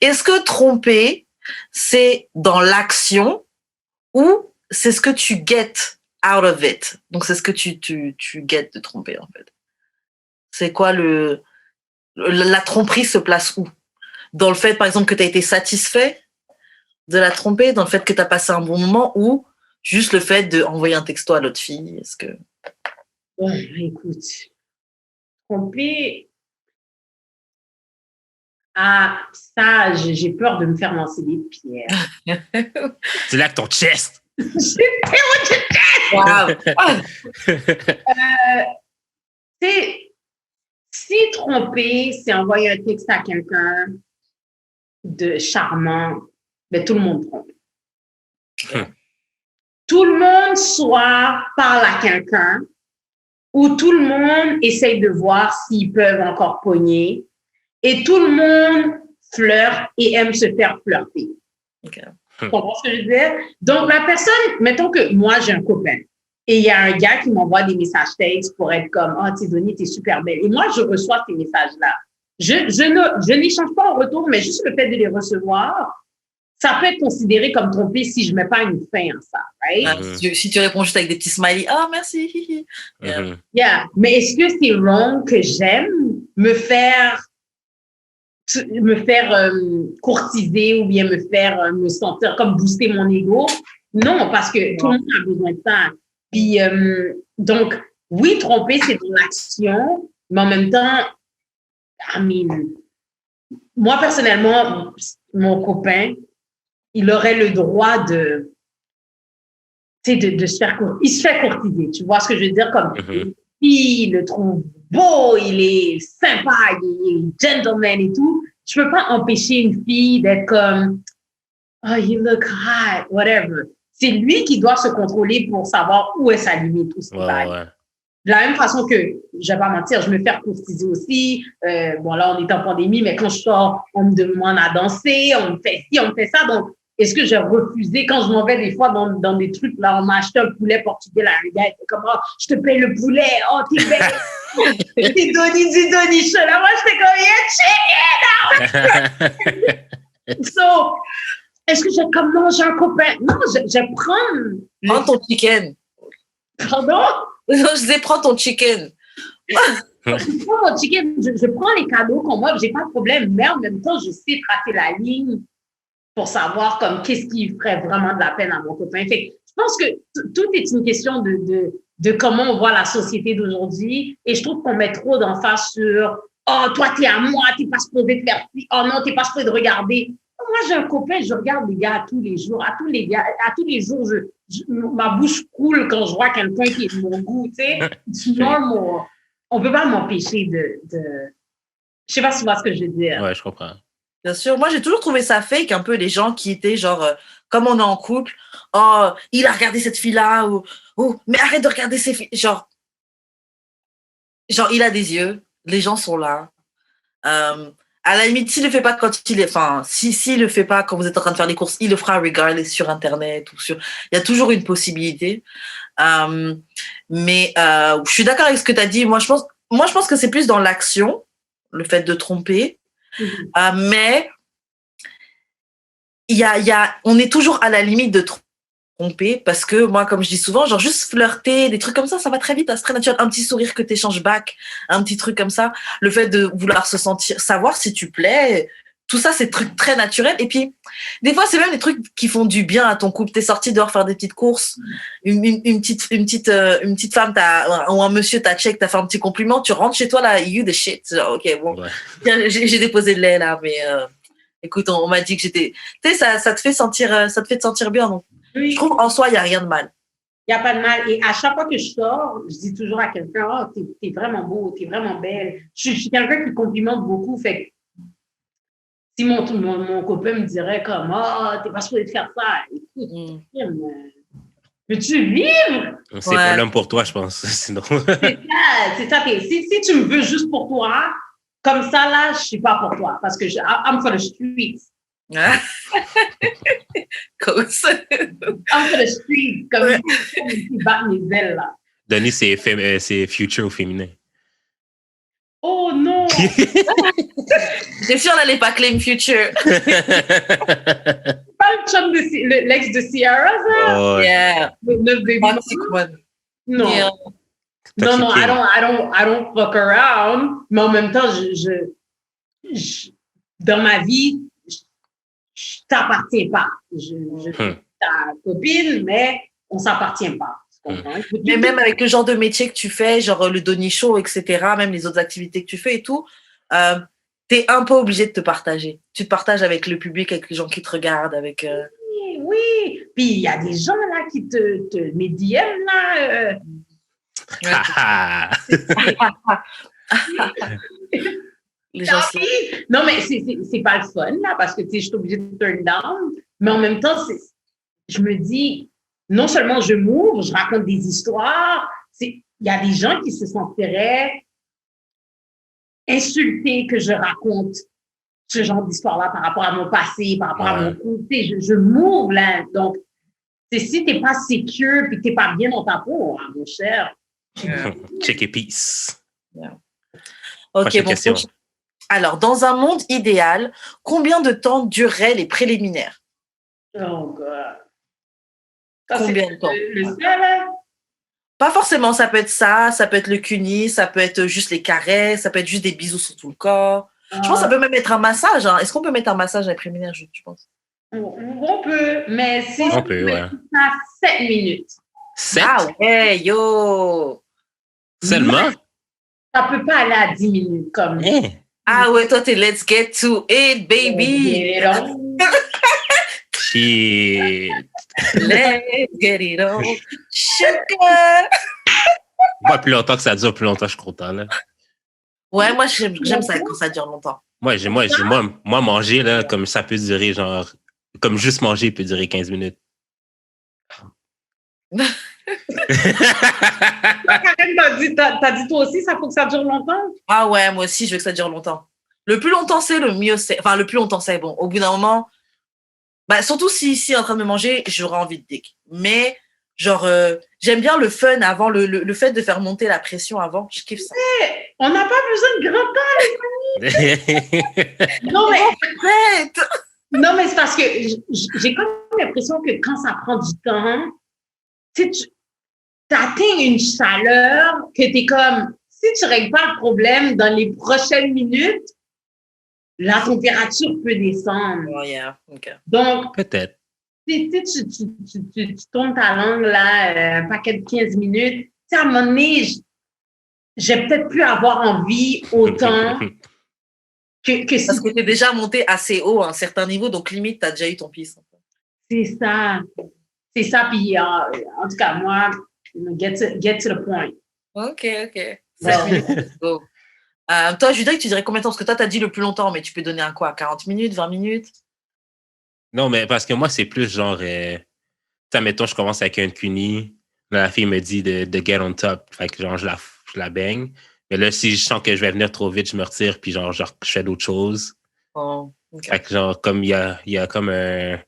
Est-ce que tromper, c'est dans l'action ou c'est ce que tu get out of it? Donc, c'est ce que tu get de tromper, en fait. C'est quoi la tromperie se place où? Dans le fait, par exemple, que tu as été satisfait de la tromper, dans le fait que tu as passé un bon moment ou juste le fait d'envoyer un texto à l'autre fille? Est-ce que... Ouais, écoute, tromper, ça, j'ai peur de me faire lancer des pierres. C'est là que ton chest. Wow. Si tromper, c'est envoyer un texte à quelqu'un de charmant, ben tout le monde trompe. Tout le monde soit parle à quelqu'un ou tout le monde essaye de voir s'ils peuvent encore pogner et tout le monde flirte et aime se faire flirter. Okay. Tu comprends ce que je veux dire? Donc, la personne, mettons que moi, j'ai un copain et il y a un gars qui m'envoie des messages textes pour être comme « Oh, Tidoni, t'es super belle. » Et moi, je reçois ces messages-là. Je n'échange pas en retour, mais juste le fait de les recevoir, ça peut être considéré comme trompé si je mets pas une fin à ça, right? Si tu réponds juste avec des petits smileys, oh merci. Yeah. Mais est-ce que c'est wrong que j'aime me faire courtiser ou bien me faire me sentir comme booster mon ego? Non, parce que tout le monde a besoin de ça. Puis, donc, oui, tromper, c'est de l'action, mais en même temps, moi, personnellement, mon copain, il aurait le droit de se faire courtiser. Il se fait courtiser, tu vois ce que je veux dire? Comme il le trouve beau, il est sympa, il est gentleman et tout. Je peux pas empêcher une fille d'être comme oh, you look hot, whatever. C'est lui qui doit se contrôler pour savoir où est sa limite, où c'est pas. De la même façon que, je vais pas mentir, je me fais courtiser aussi. Bon, là, on est en pandémie, mais quand je sors, on me demande à danser, on me fait ci, on me fait ça. Donc, est-ce que j'ai refusé quand je m'en vais des fois dans des trucs, là, on m'a acheté un poulet portugais, là, le gars était comme, oh, je te paye le poulet, oh, t'es belle. T'es Doni, je suis là, moi, j'étais comme, yeah, chicken! So, est-ce que j'ai comme, non, j'ai un copain. Non, je prends... Prends ton chicken. Pardon? Je disais, prends ton chicken. Je prends mon chicken, je prends les cadeaux qu'on m'offre, j'ai pas de problème, mais en même temps, je sais tracer la ligne pour savoir comme qu'est-ce qui ferait vraiment de la peine à mon copain. Fait, je pense que tout est une question de comment on voit la société d'aujourd'hui et je trouve qu'on met trop d'emphase sur « Oh, toi, t'es à moi, t'es pas supposé de faire ci. Oh non, t'es pas supposé de regarder. » Moi, j'ai un copain, je regarde les gars tous les jours. À tous les jours, ma bouche coule quand je vois quelqu'un qui est de mon goût, tu sais. C'est normal. On peut pas m'empêcher de... Je sais pas si tu vois ce que je veux dire. Ouais, je comprends. Bien sûr. Moi, j'ai toujours trouvé ça fake, un peu, les gens qui étaient genre, comme on est en couple, oh, il a regardé cette fille-là, ou mais arrête de regarder ces filles. Genre, il a des yeux, les gens sont là. À la limite, s'il le fait pas quand il est, enfin, s'il le fait pas quand vous êtes en train de faire les courses, il le fera regardez sur Internet ou sur. Il y a toujours une possibilité. Mais je suis d'accord avec ce que tu as dit. Moi, je pense que c'est plus dans l'action, le fait de tromper. Mais on est toujours à la limite de tromper parce que moi, comme je dis souvent, genre juste flirter, des trucs comme ça va très vite, c'est très naturel. Un petit sourire que tu échanges back, un petit truc comme ça, le fait de vouloir savoir si tu plais, tout ça, c'est très naturel. Et puis, des fois, c'est même des trucs qui font du bien à ton couple. T'es sorti dehors faire des petites courses, une petite femme ou un monsieur t'a check, t'as fait un petit compliment, tu rentres chez toi là, you the shit. Genre, ok, bon, j'ai déposé le lait là, mais écoute, on m'a dit que j'étais, tu sais, ça te fait te sentir bien. Donc, je trouve en soi, il y a rien de mal. Il n'y a pas de mal. Et à chaque fois que je sors, je dis toujours à quelqu'un, oh, t'es vraiment beau, t'es vraiment belle. Je suis quelqu'un qui complimente beaucoup. Fait que si mon copain me dirait comme, oh, t'es pas supposé de faire ça, écoute, peux-tu vivre? C'est pas l'homme pour toi, je pense. Sinon. C'est ça. Si tu me veux juste pour toi, comme ça, là, je suis pas pour toi. Parce que I'm for the streets. I'm for the streets. Comme ils battent mes ailes, là. Donner c'est future au féminin. Oh non! J'étais sûre elle n'allait pas claim future. Pas le chum l'ex de Ciara, ça? Oh, ouais. Yeah. Le baby Toxic mama? one. Non. Yeah. Non, non, Toxic I don't fuck around. Mais en même temps, dans ma vie, je t'appartiens pas. Je suis ta copine, mais on s'appartient pas. Tu comprends? Mais même avec le genre de métier que tu fais, genre le Donny Show, etc., même les autres activités que tu fais et tout, t'es un peu obligé de te partager. Tu te partages avec le public, avec les gens qui te regardent, avec... Oui, oui. Puis il y a des gens là qui te mes DM là. Les gens non, mais c'est pas le fun là parce que tu sais, je suis obligée de turn down. Mais en même temps, je me dis, non seulement je m'ouvre, je raconte des histoires. Il y a des gens qui se sentiraient insultés que je raconte ce genre d'histoire-là par rapport à mon passé, par rapport à mon couple. Je m'ouvre là. Donc, si t'es pas sécure puis que t'es pas bien dans ta peau, hein, mon cher. Check it peace. Yeah. Ok, bon. question. Alors, dans un monde idéal, combien de temps dureraient les préliminaires? Oh, God. Combien de temps? Le seul, là? Pas forcément, ça peut être ça peut être le cuni, ça peut être juste les caresses, ça peut être juste des bisous sur tout le corps. Je pense que ça peut même être un massage. Hein. Est-ce qu'on peut mettre un massage à les préliminaires, je pense? On peut, mais si on peut, ouais. Ça 7 minutes. 7? Ah ouais, yo! Seulement? Ça peut pas aller à 10 minutes comme... Ah ouais, toi, t'es let's get to it, baby! Shit! Let's get it on! Sugar! Moi, plus longtemps que ça dure, plus longtemps je suis content, là. Ouais, moi, j'aime ça quand ça dure longtemps. Moi, manger, là, comme ça peut durer, genre... Comme juste manger peut durer 15 minutes. Karen, t'as dit toi aussi, ça faut que ça dure longtemps? Ah ouais, moi aussi, je veux que ça dure longtemps. Le plus longtemps c'est, le mieux c'est. Enfin, le plus longtemps c'est, bon, au bout d'un moment, bah, surtout si ici, en train de me manger, j'aurais envie de dick. Mais, genre, j'aime bien le fun avant, le fait de faire monter la pression avant, je kiffe ça. Hey, on n'a pas besoin de grand temps, les amis! Non, mais... Non, mais c'est parce que j'ai comme l'impression que quand ça prend du temps, tu atteins une chaleur que t'es comme, si tu règles pas le problème dans les prochaines minutes, la température peut descendre. Oh yeah, okay. Donc, peut-être. Tu tournes ta langue là, un paquet de 15 minutes. Tu sais, à un moment donné, j'ai peut-être pu avoir envie autant que si... Parce que t'es déjà monté assez haut à un certain niveau, donc limite, t'as déjà eu ton pisse. C'est ça. C'est ça, puis en tout cas, moi, get to the point. OK. Bon. Toi, Judith, tu dirais combien de temps? Parce que toi, t'as dit le plus longtemps, mais tu peux donner un quoi? 40 minutes, 20 minutes? Non, mais parce que moi, c'est plus genre... mettons, je commence avec un cuni, là, la fille me dit de get on top, fait que genre, je la baigne. Mais là, si je sens que je vais venir trop vite, je me retire, puis genre je fais d'autres choses. Oh, okay. Fait que genre, comme il y a comme un...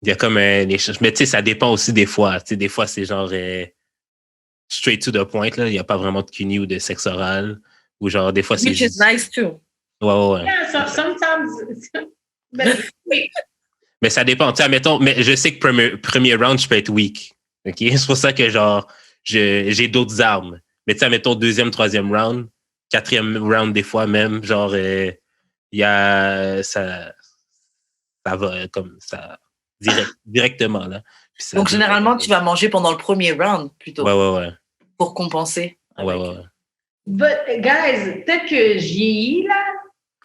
Il y a comme un échange. Mais tu sais, ça dépend aussi des fois. Tu sais, des fois, c'est genre straight to the point, là. Il n'y a pas vraiment de cuni ou de sexe oral. Ou genre, des fois, c'est Which is nice too. Ouais. Yeah, sometimes... Mais ça dépend. Tu sais, admettons, mais je sais que premier round, je peux être weak. OK? C'est pour ça que genre, j'ai d'autres armes. Mais tu sais, admettons, deuxième, troisième round, quatrième round, des fois même, genre, il y a... Ça va comme ça... directement, là. Donc, généralement, tu vas manger pendant le premier round, plutôt. Ouais. Pour compenser. Ouais. But, guys, peut-être que j'ai là.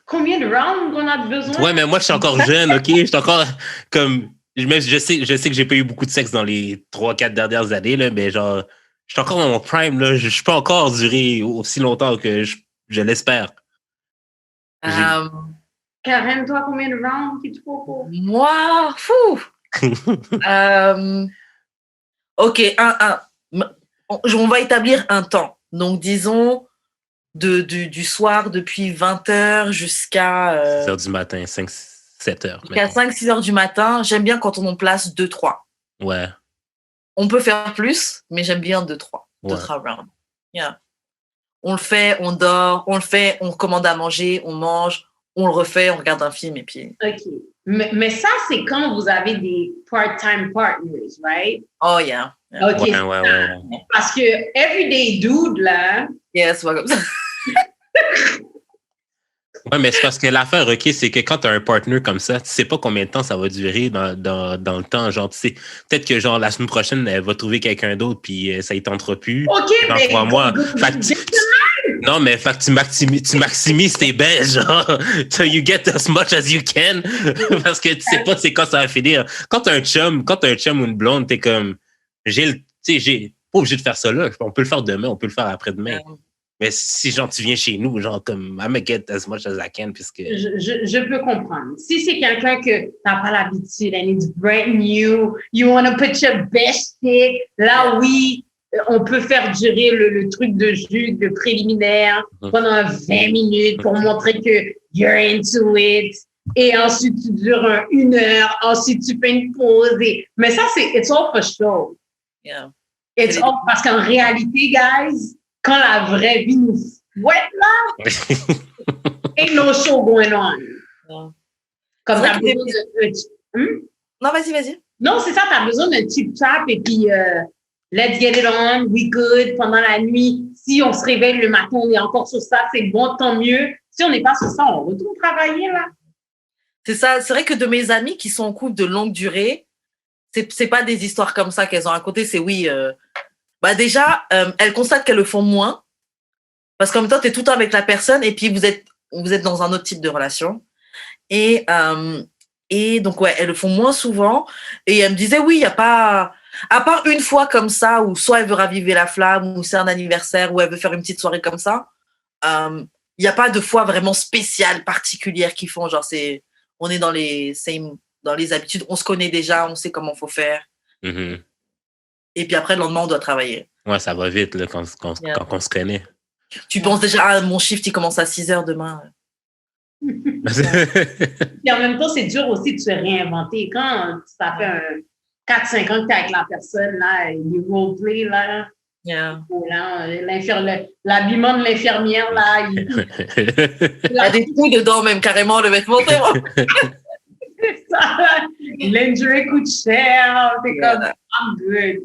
Combien de rounds on a besoin? Ouais, mais moi, je suis encore jeune, OK? Je suis encore comme... Je sais que j'ai pas eu beaucoup de sexe dans les 3-4 dernières années, là, mais genre, je suis encore dans mon prime, là. Je peux encore durer aussi longtemps que je l'espère. Karen, toi, combien de rounds qu'il te faut pour? Moi, fou! OK, on va établir un temps. Donc, disons, du soir, depuis 20h jusqu'à... 6h du matin, 5-7h. Jusqu'à 5-6 heures du matin. J'aime bien quand on en place 2-3. Ouais. On peut faire plus, mais j'aime bien 2-3. Ouais. 2-3 rounds. Yeah. on le fait, on dort, on le fait, on commande à manger, on mange, on le refait, on regarde un film et puis. OK. Mais ça, c'est quand vous avez des part-time partners, right? Oh yeah. OK. Ouais. Parce que everyday dude, là. Yes, ouais, comme ça. Ouais, mais c'est parce que l'affaire, OK, c'est que quand tu as un partner comme ça, tu sais pas combien de temps ça va durer dans le temps. Genre, tu sais, peut-être que genre la semaine prochaine, elle va trouver quelqu'un d'autre puis ça y tentera plus. OK, dans mais 3 mois. Non, mais fait que tu maximises tes bains, genre. So you get as much as you can. Parce que tu sais pas c'est quand ça va finir. Quand t'as un chum ou une blonde, t'es comme, pas obligé de faire ça là. On peut le faire demain, on peut le faire après-demain. Mais si, genre, tu viens chez nous, genre, comme, I'm gonna get as much as I can, puisque... Je peux comprendre. Si c'est quelqu'un que t'as pas l'habitude, and it's brand new, you want to put your best stick, là, oui, on peut faire durer le truc de jus, de préliminaire, pendant 20 minutes pour montrer que you're into it. Et ensuite, tu dures 1 heure. Ensuite, tu fais une pause. Mais ça, it's all for show. Yeah. It's all parce qu'en réalité, guys, quand la vraie vie nous fouette, là, ain't no show going on. Yeah. Comme t'as besoin de... Non, vas-y. Non, c'est ça, t'as besoin d'un tip-tap et puis let's get it on, we good, pendant la nuit. Si on se réveille le matin, on est encore sur ça, c'est bon, tant mieux. Si on n'est pas sur ça, on retourne travailler, là. C'est ça. C'est vrai que de mes amies qui sont en couple de longue durée, c'est pas des histoires comme ça qu'elles ont racontées, c'est oui... déjà, elles constatent qu'elles le font moins. Parce qu'en même temps, tu es tout le temps avec la personne et puis vous êtes dans un autre type de relation. Et donc, ouais, elles le font moins souvent. Et elle me disait, oui, il n'y a pas... À part une fois comme ça, où soit elle veut raviver la flamme, ou c'est un anniversaire, ou elle veut faire une petite soirée comme ça, il n'y a pas de fois vraiment spéciales, particulières qu'ils font. Genre, on est dans les habitudes, on se connaît déjà, on sait comment il faut faire. Mm-hmm. Et puis après, le lendemain, on doit travailler. Ouais, ça va vite là, quand on se connaît. Tu penses déjà, mon shift, il commence à 6h demain. Et en même temps, c'est dur aussi de se réinventer. Quand ça fait 4-5 ans que tu es avec la personne, là, les roleplay, là, yeah. L'habillement de l'infirmière, là, il y a des trous dedans, même carrément, le vêtement. C'est ça, l'injury coûte cher. C'est comme, I'm good.